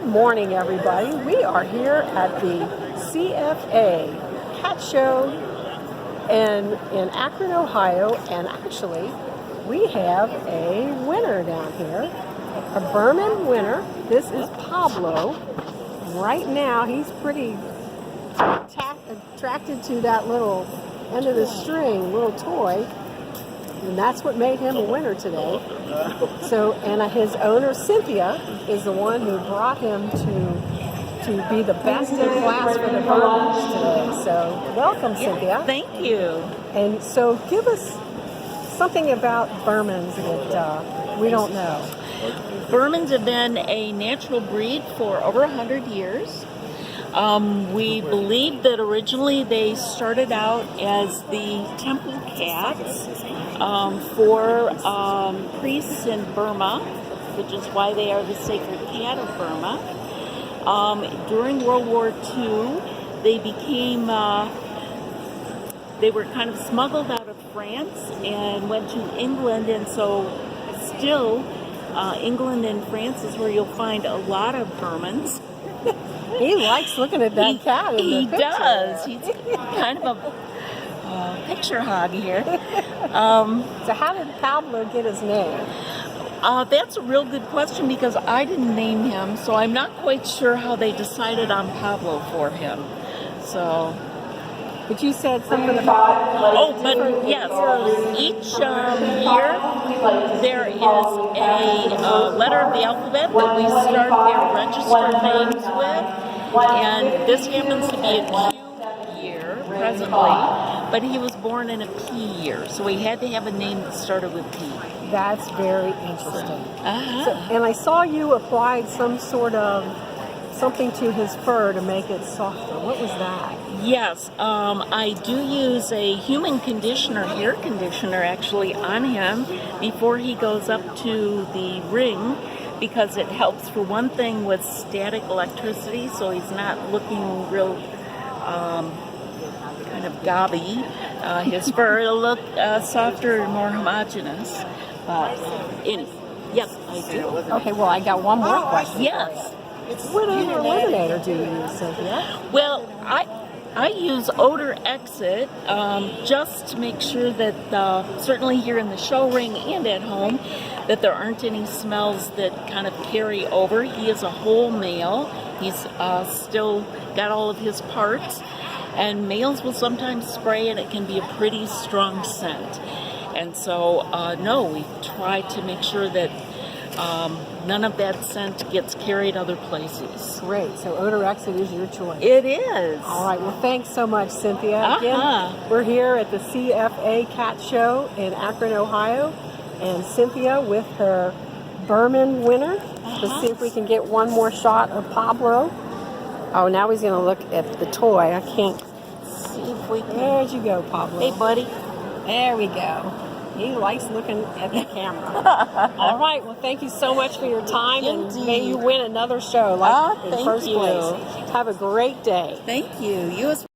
morning, everybody. We are here at the CFA Cat Show in Akron, Ohio, and actually we have a winner down here, a Berman winner. This is Pablo. Right now he's pretty attracted to that little end of the string, little toy, and that's what made him a winner today. So, and his owner Cynthia is the one who brought him to be the best in class for the Bermans today. So, welcome, Cynthia. Thank you. And so, give us something about Bermans that we don't know. Bermans have been a natural breed for over 100 years. We believe that originally they started out as the temple cats for priests in Burma, which is why they are the sacred cat of Burma. During World War II, they were kind of smuggled out of France and went to England, and so still England and France is where you'll find a lot of Bermans. He likes looking at that cat in the picture. He does. He's kind of a picture hog here. So how did Pablo get his name? That's a real good question because I didn't name him, so I'm not quite sure how they decided on Pablo for him. So, but you said something about... Oh, but yes, each year there is a letter of the alphabet that we start their registered names with, and this happens to be a Q year presently, but he was born in a P year, so we had to have a name that started with P. That's very interesting. So, and I saw you applied some sort of something to his fur to make it softer. What was that? Yes, I do use a human conditioner, hair conditioner actually, on him before he goes up to the ring, because it helps for one thing with static electricity, so he's not looking real kind of gobby. His fur will look softer and more homogeneous. But anyway, yes, I do. Okay, well, I got one more question. Yes. What odor eliminator do you use, Cynthia? Well, I use Odorxit just to make sure that certainly here in the show ring and at home that there aren't any smells that kind of carry over. He is a whole male. He's still got all of his parts, and males will sometimes spray and it can be a pretty strong scent. And so, no, we try to make sure that none of that scent gets carried other places. Great. So Odorxit is your choice. It is. All right. Well, thanks so much, Cynthia. Again, we're here at the CFA Cat Show in Akron, Ohio, and Cynthia with her Berman winner. Let's see if we can get one more shot of Pablo. Oh, now he's going to look at the toy. I can't see if we can. There you go, Pablo. Hey, buddy. There we go. He likes looking at the camera. All right. Well, thank you so much for your time. Indeed. And may you win another show like in first place. Have a great day. Thank you. You as